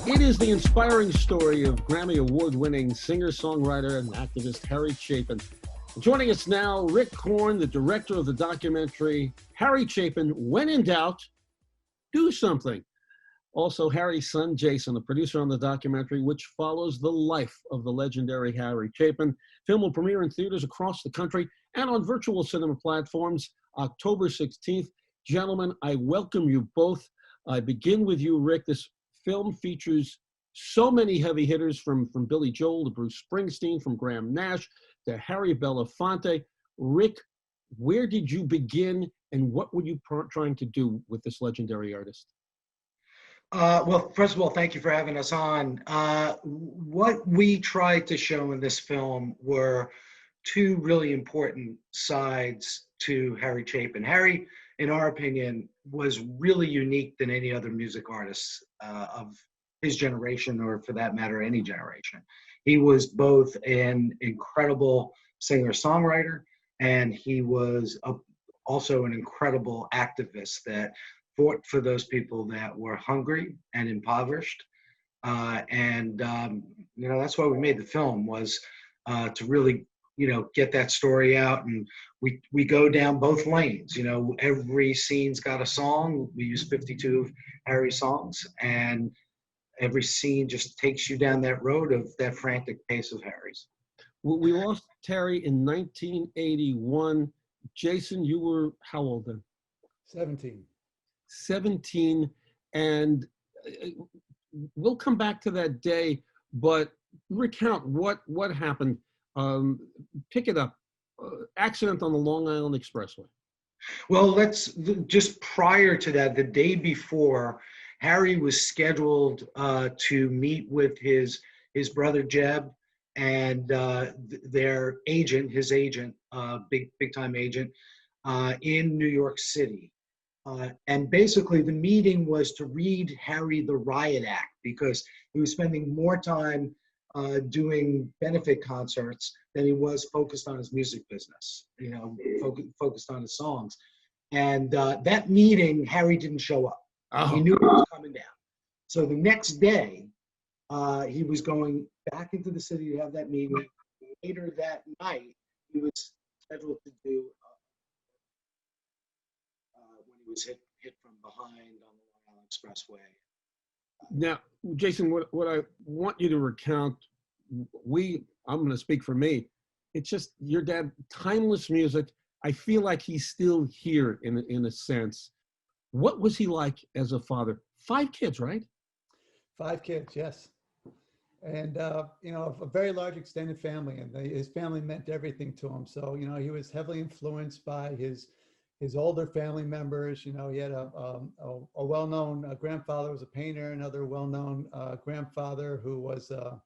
It is the inspiring story of Grammy Award-winning singer-songwriter and activist Harry Chapin. Joining us now, Rick Korn, the director of the documentary Harry Chapin, When in Doubt, Do Something. Also, Harry's son, Jason, a producer on the documentary, which follows the life of the legendary Harry Chapin. Film will premiere in theaters across the country and on virtual cinema platforms October 16th. Gentlemen, I welcome you both. I begin with you, Rick. This film features so many heavy hitters from Billy Joel to Bruce Springsteen, from Graham Nash to Harry Belafonte. Rick, where did you begin and what were you trying to do with this legendary artist? Well, first of all, thank you for having us on. What we tried to show in this film were two really important sides to Harry Chapin. Harry, in our opinion, was really unique than any other music artist of his generation, or for that matter, any generation. He was both an incredible singer-songwriter, and he was also an incredible activist that fought for those people that were hungry and impoverished. That's why we made the film, was to really, get that story out. And we go down both lanes. Every scene's got a song. We use 52 of Harry's songs, and every scene just takes you down that road of that frantic pace of Harry's. We lost Harry in 1981. Jason, you were how old then? 17. 17, and we'll come back to that day, but recount what happened. Pick it up. Accident on the Long Island Expressway. Well, just prior to that, the day before, Harry was scheduled to meet with his brother Jeb and their agent, his agent, big time agent, in New York City. And basically the meeting was to read Harry the Riot Act, because he was spending more time doing benefit concerts than he was focused on his music business, focused on his songs. And that meeting, Harry didn't show up. Oh. He knew he was coming down. So the next day, he was going back into the city to have that meeting. Later that night, he was scheduled to do when he was hit from behind on the Long Island Expressway. Now, Jason, what I want you to recount, I'm going to speak for me. It's just your dad, timeless music. I feel like he's still here in a sense. What was he like as a father? 5 kids, right? 5 kids, yes. And, a very large extended family, and his family meant everything to him. So, he was heavily influenced by his older family members. He had a well-known grandfather was a painter, another well-known grandfather who was a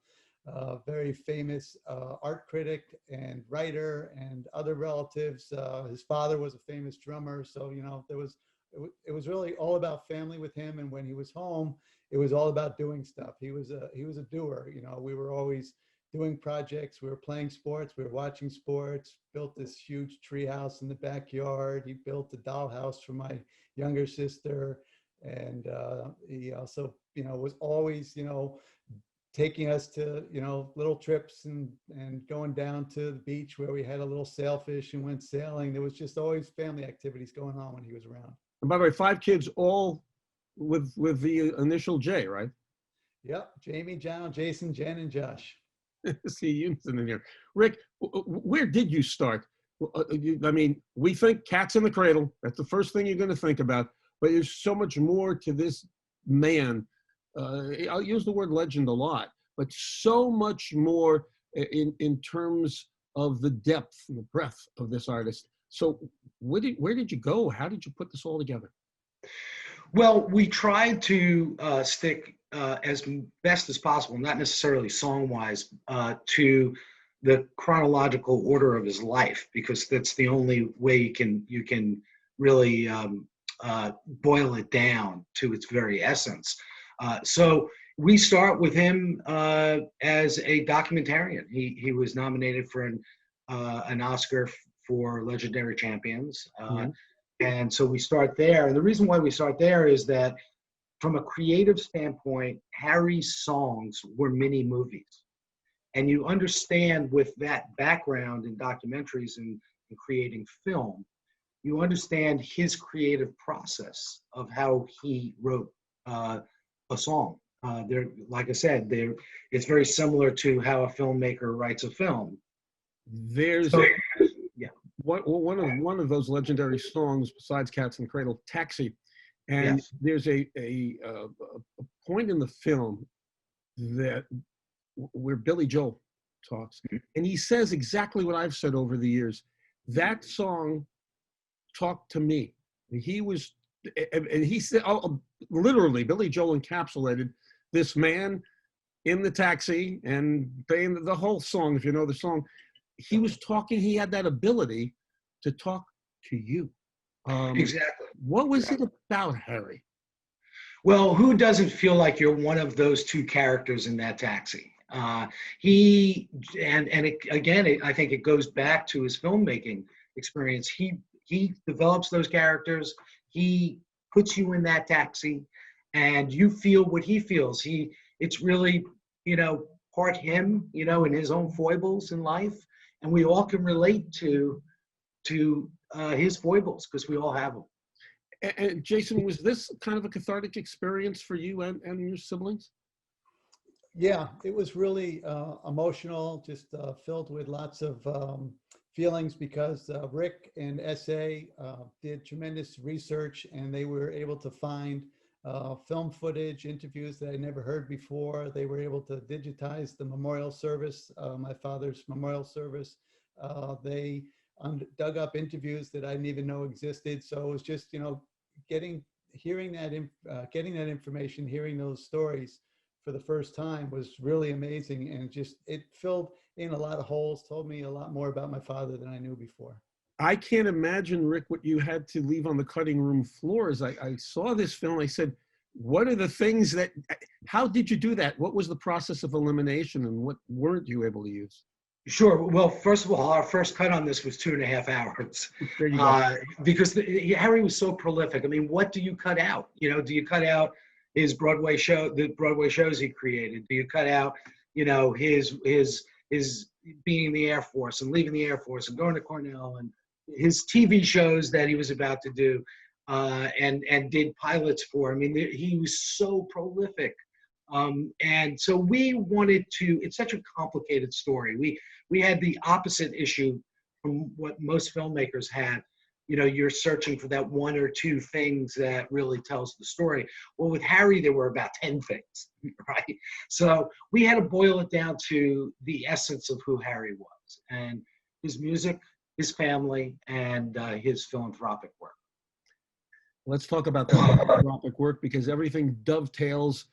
very famous art critic and writer, and other relatives. His father was a famous drummer. So, it was really all about family with him. And when he was home, it was all about doing stuff. He was a doer. We were always doing projects. We were playing sports. We were watching sports. Built this huge tree house in the backyard. He built a dollhouse for my younger sister, and he also, was always, taking us to, little trips and going down to the beach where we had a little sailfish and went sailing. There was just always family activities going on when he was around. And by the way, 5 kids, all with the initial J, right? Yep, Jamie, John, Jason, Jen, and Josh. See you in here. Rick, where did you start? We think Cats in the Cradle. That's the first thing you're going to think about. But there's so much more to this man. I'll use the word legend a lot, but so much more in terms of the depth and the breadth of this artist. So where did you go? How did you put this all together? Well, we tried to stick as best as possible, not necessarily song-wise, to the chronological order of his life, because that's the only way you can really boil it down to its very essence. So we start with him as a documentarian. He was nominated for an Oscar for Legendary Champions. And so we start there. And the reason why we start there is that from a creative standpoint, Harry's songs were mini movies. And you understand with that background in documentaries and creating film, you understand his creative process of how he wrote a song. Like I said, it's very similar to how a filmmaker writes a film. There's So, yeah, one of those legendary songs besides Cats and Cradle, Taxi, and yes. there's a point in the film that where Billy Joel talks, and he says exactly what I've said over the years. That song talked to me. He was, and he said, literally, Billy Joel encapsulated this man in the taxi and playing the whole song. If you know the song, he was talking. He had that ability to talk to you. Exactly. What was it about Harry? Well, who doesn't feel like you're one of those two characters in that taxi? He and again, I think it goes back to his filmmaking experience. He develops those characters. He puts you in that taxi, and you feel what he feels. It's really, part him, in his own foibles in life, and we all can relate to his foibles because we all have them. And Jason, was this kind of a cathartic experience for you and your siblings? Yeah, it was really emotional, just filled with lots of feelings because Rick and SA did tremendous research, and they were able to find film footage, interviews that I never heard before. They were able to digitize the memorial service, my father's memorial service. They dug up interviews that I didn't even know existed. So it was just, getting that information, hearing those stories for the first time was really amazing, and just it filled in a lot of holes, told me a lot more about my father than I knew before. I can't imagine, Rick, what you had to leave on the cutting room floor. As I saw this film, I said, what are the things how did you do that? What was the process of elimination, and what weren't you able to use? Sure. Well, first of all, our first cut on this was 2.5 hours There you go. because Harry was so prolific. I mean, what do you cut out? Do you cut out his Broadway the Broadway shows he created? Do you cut out, his being in the Air Force and leaving the Air Force and going to Cornell, and his TV shows that he was about to do and did pilots for? I mean, he was so prolific. And so we wanted to, it's such a complicated story. We had the opposite issue from what most filmmakers had. You're searching for that one or two things that really tells the story. Well, with Harry, there were about 10 things, right? So we had to boil it down to the essence of who Harry was, and his music, his family, and his philanthropic work. Let's talk about that philanthropic work, because everything dovetails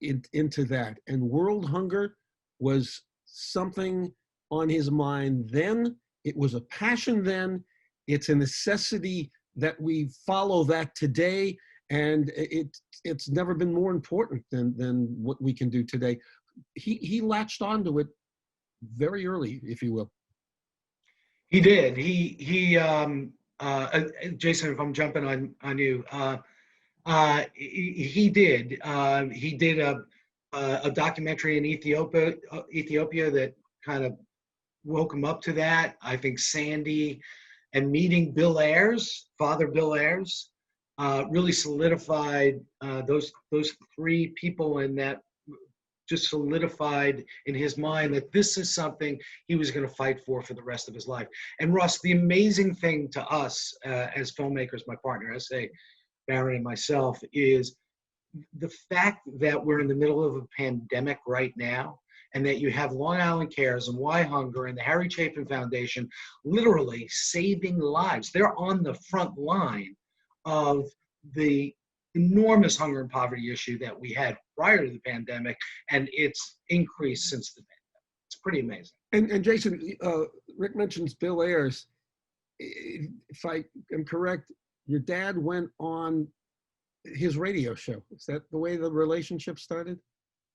into that. And world hunger was something on his mind then. It was a passion then. It's a necessity that we follow that today, and it's never been more important than what we can do today. He latched onto it very early, if you will. He did. Jason, if I'm jumping on you, he did. He did a documentary in Ethiopia that kind of woke him up to that. I think Sandy and meeting Bill Ayers, Father Bill Ayers, really solidified those three people, and that just solidified in his mind that this is something he was going to fight for the rest of his life. And Russ, the amazing thing to us as filmmakers, my partner, S.A. Barron and myself, is the fact that we're in the middle of a pandemic right now, and that you have Long Island Cares and Why Hunger and the Harry Chapin Foundation literally saving lives. They're on the front line of the enormous hunger and poverty issue that we had prior to the pandemic, and it's increased since the pandemic. It's pretty amazing. And Jason, Rick mentions Bill Ayers. If I am correct, your dad went on his radio show. Is that the way the relationship started?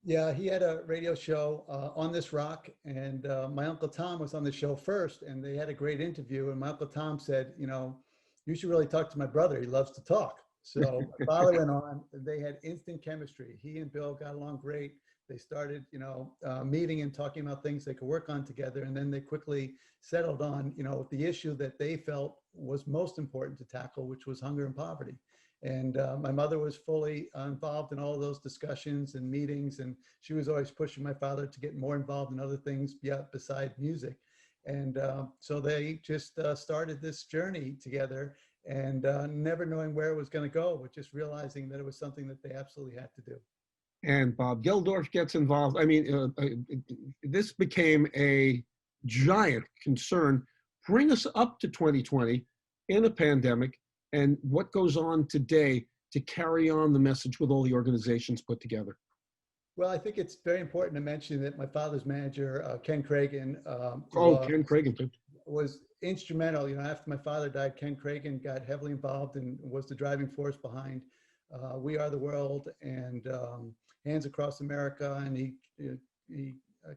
Yeah, he had a radio show on this rock, and my Uncle Tom was on the show first, and they had a great interview. And my Uncle Tom said, you should really talk to my brother. He loves to talk. So my father went on, and they had instant chemistry. He and Bill got along great. They started, meeting and talking about things they could work on together. And then they quickly settled on, the issue that they felt was most important to tackle, which was hunger and poverty. And my mother was fully involved in all of those discussions and meetings. And she was always pushing my father to get more involved in other things beside music. And so they just started this journey together, and never knowing where it was going to go, but just realizing that it was something that they absolutely had to do. And Bob Geldorf gets involved. I mean, this became a giant concern. Bring us up to 2020 in a pandemic, and what goes on today to carry on the message with all the organizations put together. Well, I think it's very important to mention that my father's manager, Ken Cragen, Ken Cragen too. Was instrumental. After my father died, Ken Cragen got heavily involved and was the driving force behind We Are the World and Hands Across America. And he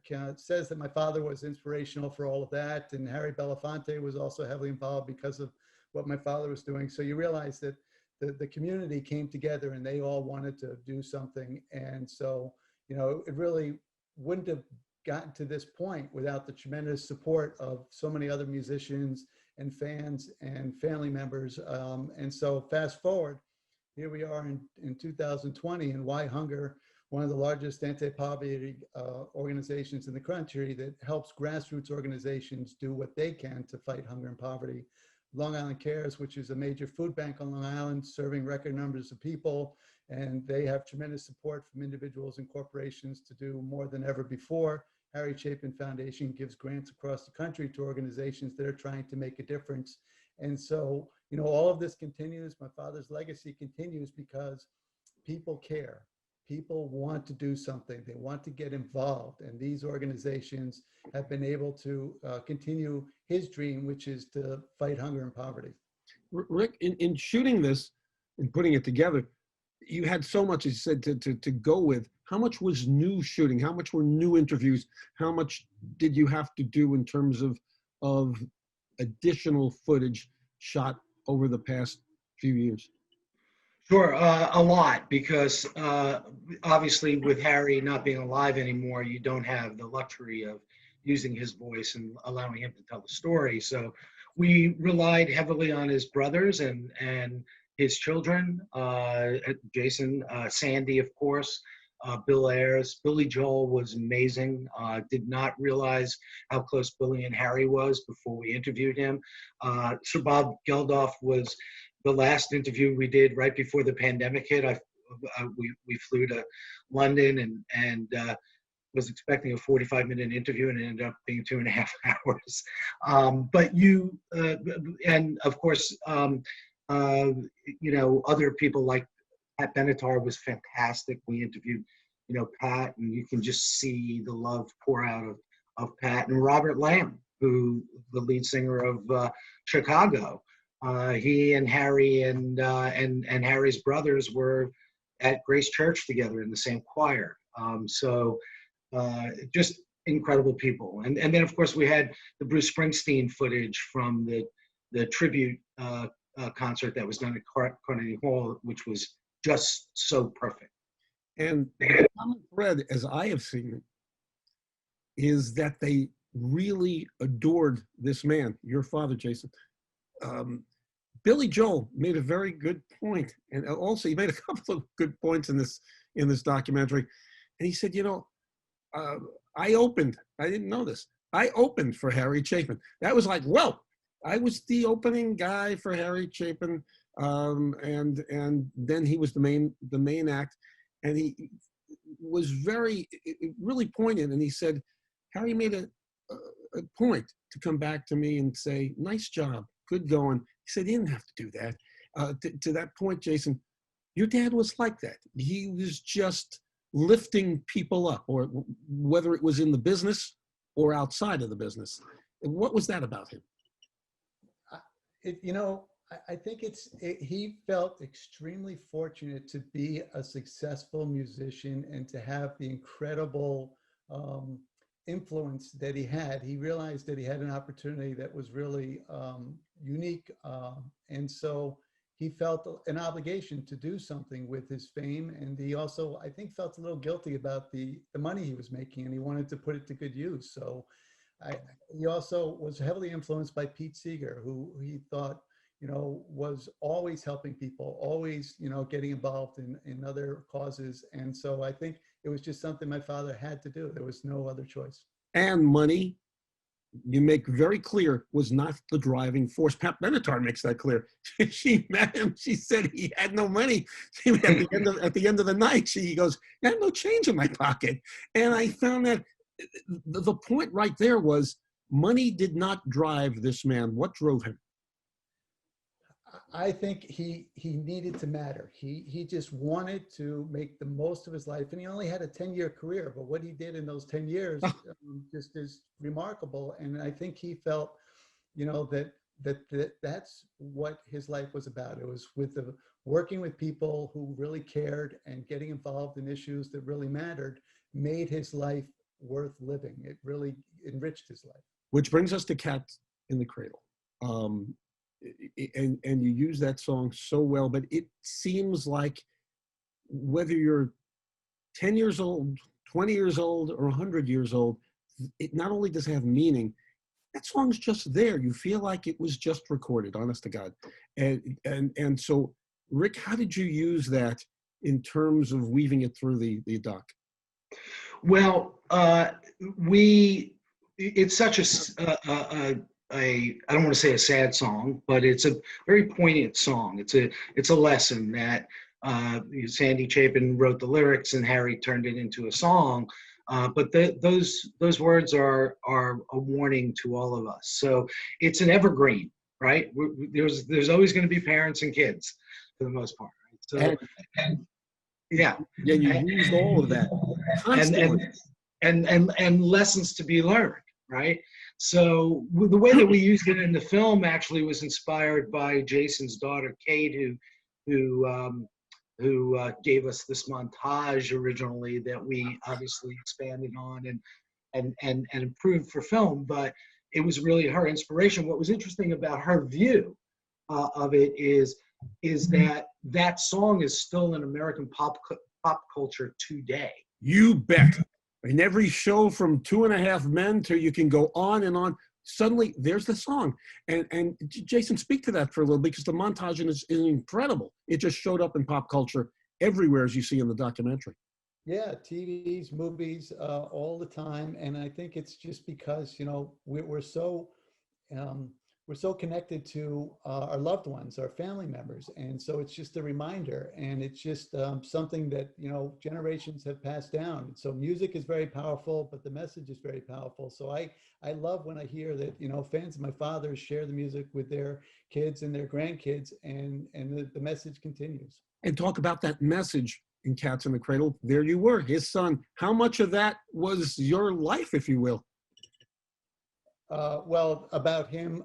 kind of says that my father was inspirational for all of that. And Harry Belafonte was also heavily involved because of what my father was doing. So you realize that the community came together and they all wanted to do something. And so, it really wouldn't have gotten to this point without the tremendous support of so many other musicians and fans and family members. And so fast forward, here we are in 2020, and Why Hunger, one of the largest anti-poverty organizations in the country that helps grassroots organizations do what they can to fight hunger and poverty. Long Island Cares, which is a major food bank on Long Island, serving record numbers of people, and they have tremendous support from individuals and corporations to do more than ever before. Harry Chapin Foundation gives grants across the country to organizations that are trying to make a difference. And so, all of this continues. My father's legacy continues because people care. People want to do something. They want to get involved. And these organizations have been able to continue his dream, which is to fight hunger and poverty. Rick, in shooting this and putting it together, you had so much, as you said, to go with. How much was new shooting? How much were new interviews? How much did you have to do in terms of additional footage shot over the past few years? Sure, a lot, because obviously with Harry not being alive anymore, you don't have the luxury of using his voice and allowing him to tell the story. So we relied heavily on his brothers and his children, Jason, Sandy, of course, Bill Ayers. Billy Joel was amazing. Did not realize how close Billy and Harry was before we interviewed him. Sir Bob Geldof was the last interview we did right before the pandemic hit. We flew to London and was expecting a 45-minute interview, and it ended up being 2.5 hours. But and of course, other people like Pat Benatar was fantastic. We interviewed, Pat, and you can just see the love pour out of Pat. And Robert Lamb, who the lead singer of Chicago. He and Harry and Harry's brothers were at Grace Church together in the same choir. Just incredible people. And then of course we had the Bruce Springsteen footage from the tribute concert that was done at Carnegie Hall, which was just so perfect. And the common thread, as I have seen it, is that they really adored this man, your father, Jason. Billy Joel made a very good point, and also he made a couple of good points in this documentary. And he said, I didn't know this. I opened for Harry Chapin. That was like, well, I was the opening guy for Harry Chapin, and then he was the main act, and he was really poignant. And he said, Harry made a point to come back to me and say, nice job, good going. He said he didn't have to do that. To that point, Jason, your dad was like that. He was just lifting people up, or whether it was in the business or outside of the business. What was that about him? I think he felt extremely fortunate to be a successful musician and to have the incredible influence that he had. He realized that he had an opportunity that was really unique. And so he felt an obligation to do something with his fame. And he also, I think, felt a little guilty about the money he was making, and he wanted to put it to good use. So he also was heavily influenced by Pete Seeger, who he thought, was always helping people, always, getting involved in other causes. And so I think it was just something my father had to do. There was no other choice. And money, you make very clear, was not the driving force. Pat Benatar makes that clear. She met him. She said he had no money. At the end of the night, she goes, "I have no change in my pocket." And I found that the point right there was money did not drive this man. What drove him? I think he needed to matter. He just wanted to make the most of his life, and he only had a 10-year career. But what he did in those 10 years just is remarkable. And I think he felt, that's what his life was about. It was working with people who really cared and getting involved in issues that really mattered, made his life worth living. It really enriched his life. Which brings us to Cat in the Cradle. And you use that song so well, but it seems like whether you're 10 years old, 20 years old, or 100 years old, it not only does it have meaning, that song's just there. You feel like it was just recorded, honest to God. And so, Rick, how did you use that in terms of weaving it through the doc? Well, it's such I don't want to say a sad song, but it's a very poignant song. It's a lesson that Sandy Chapin wrote the lyrics and Harry turned it into a song. But those words are a warning to all of us. So it's an evergreen, right? There's always going to be parents and kids for the most part. Right? So yeah, you used all of that constantly. And lessons to be learned, right? So the way that we used it in the film actually was inspired by Jason's daughter, Kate, who gave us this montage originally that we obviously expanded on and improved for film. But it was really her inspiration. What was interesting about her view of it is that song is still in American pop culture today. You bet. In every show from 2.5 Men to you can go on and on. Suddenly there's the song. And Jason, speak to that for a little, because the montage is incredible. It just showed up in pop culture everywhere, as you see in the documentary. Yeah, TVs, movies, all the time. And I think it's just because, we're so connected to our loved ones, our family members. And so it's just a reminder, and it's just something that, generations have passed down. So music is very powerful, but the message is very powerful. So I love when I hear that, fans of my father share the music with their kids and their grandkids, and the message continues. And talk about that message in Cats in the Cradle. There you were, his son. How much of that was your life, if you will? Well, about him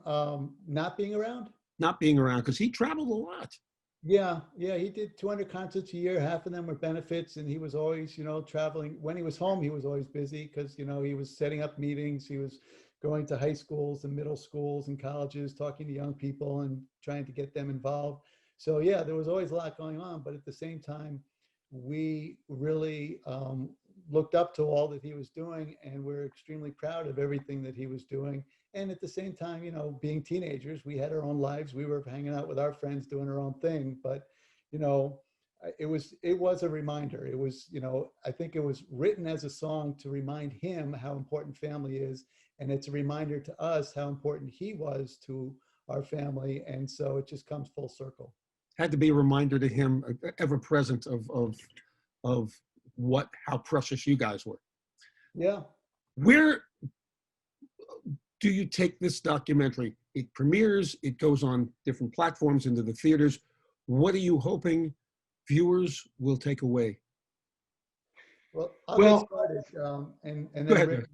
not being around? Not being around, because he traveled a lot. Yeah, he did 200 concerts a year. Half of them were benefits, and he was always, traveling. When he was home, he was always busy because, he was setting up meetings. He was going to high schools and middle schools and colleges, talking to young people and trying to get them involved. So, yeah, there was always a lot going on. But at the same time, we really looked up to all that he was doing, and we're extremely proud of everything that he was doing. And at the same time, being teenagers, we had our own lives. We were hanging out with our friends doing our own thing. But, it was a reminder. It was, I think it was written as a song to remind him how important family is. And it's a reminder to us how important he was to our family. And so it just comes full circle. Had to be a reminder to him, ever present, of how precious you guys were. Yeah. Where do you take this documentary? It premieres, it goes on different platforms into the theaters. What are you hoping viewers will take away? Well, I'll get started, and then go ahead, Rick,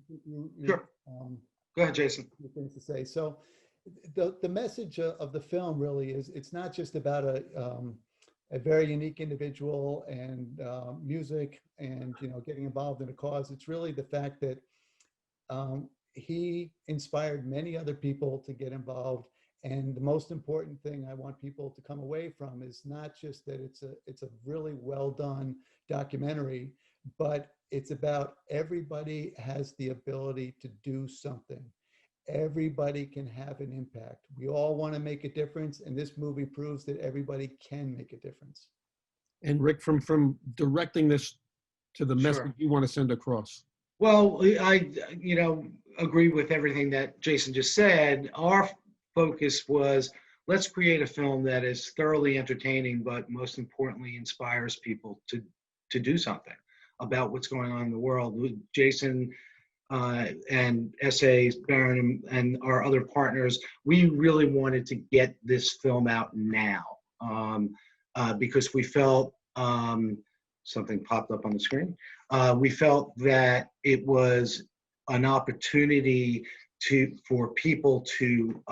Sure. Go ahead, Jason. Things to say. So the message of the film really is, it's not just about a very unique individual and music and, getting involved in a cause. It's really the fact that he inspired many other people to get involved, And the most important thing I want people to come away from is not just that it's a really well done documentary, but it's about everybody has the ability to do something. Everybody can have an impact. We all want to make a difference, and this movie proves that everybody can make a difference. And Rick, from directing this to the message Sure. you want to send across. Well, I, agree with everything that Jason just said. Our focus was, let's create a film that is thoroughly entertaining, but most importantly, inspires people to do something about what's going on in the world. Jason and S.A. Barron and our other partners, we really wanted to get this film out now because we felt something popped up on the screen. We felt that it was an opportunity for people to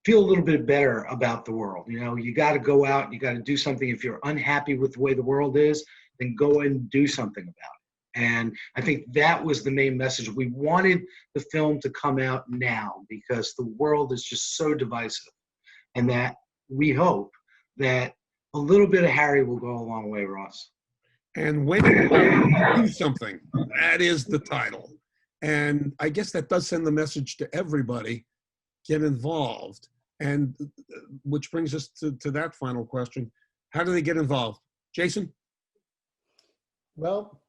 feel a little bit better about the world. You got to go out and you got to do something. If you're unhappy with the way the world is, then go and do something about it. And I think that was the main message. We wanted the film to come out now because the world is just so divisive, and that we hope that a little bit of Harry will go a long way, Ross. And when you do something, that is the title. And I guess that does send the message to everybody, get involved. And which brings us to that final question. How do they get involved? Jason? Well,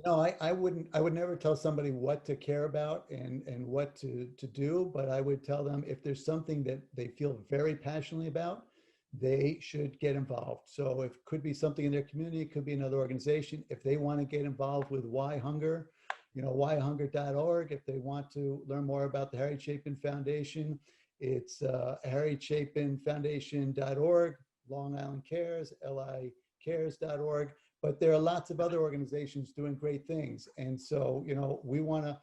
I would never tell somebody what to care about and what to do, but I would tell them if there's something that they feel very passionately about, they should get involved. So it could be something in their community, it could be another organization. If they want to get involved with Why Hunger, whyhunger.org. If they want to learn more about the Harry Chapin Foundation, it's harrychapinfoundation.org, Long Island Cares, licares.org. But there are lots of other organizations doing great things. And so, we want to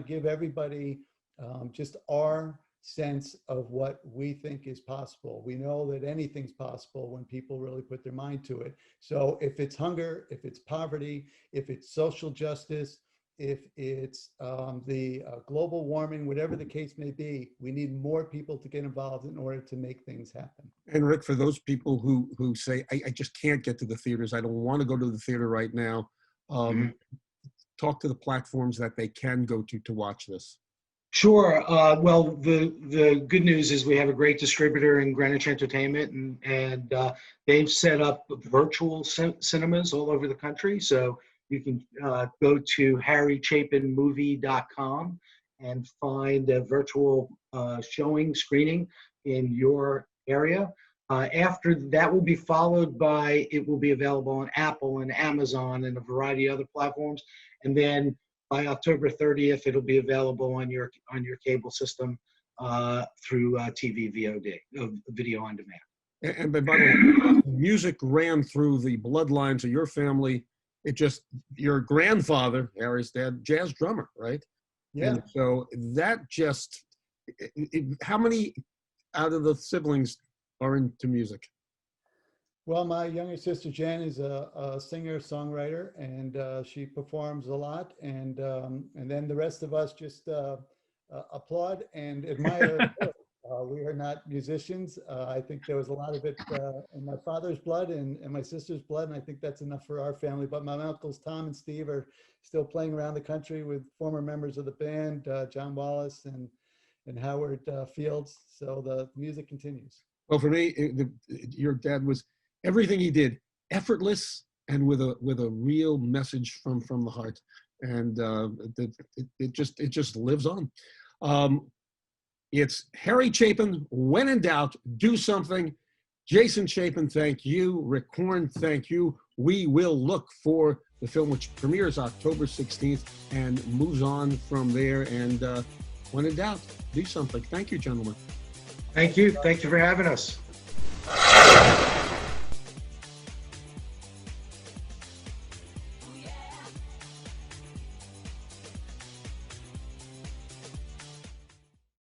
give everybody just our sense of what we think is possible. We know that anything's possible when people really put their mind to it. So if it's hunger, if it's poverty, if it's social justice, if it's the global warming, whatever the case may be, we need more people to get involved in order to make things happen. And Rick, for those people who say, I just can't get to the theaters, I don't want to go to the theater right now, talk to the platforms that they can go to watch this. Sure. Well, the good news is we have a great distributor in Greenwich Entertainment, and they've set up virtual cinemas all over the country. So you can go to harrychapinmovie.com and find a virtual screening in your area. After that will be followed by, it will be available on Apple and Amazon and a variety of other platforms. And then by October 30th, it'll be available on your cable system through TV VOD, video on demand. And by the way, music ran through the bloodlines of your family. Your grandfather, Harry's dad, jazz drummer, right? Yeah. And so that how many out of the siblings are into music? Well, my younger sister Jen is a singer-songwriter, and she performs a lot. And then the rest of us just applaud and admire. We are not musicians. I think there was a lot of it in my father's blood and my sister's blood, and I think that's enough for our family. But my uncles Tom and Steve are still playing around the country with former members of the band, John Wallace and Howard Fields. So the music continues. Well, for me, your dad was everything he did, effortless and with a real message from the heart, and it just lives on. It's Harry Chapin. When in doubt, do something. Jason Chapin, thank you. Rick Korn, thank you. We will look for the film, which premieres October 16th and moves on from there. And when in doubt, do something. Thank you, gentlemen. Thank you. Thank you for having us.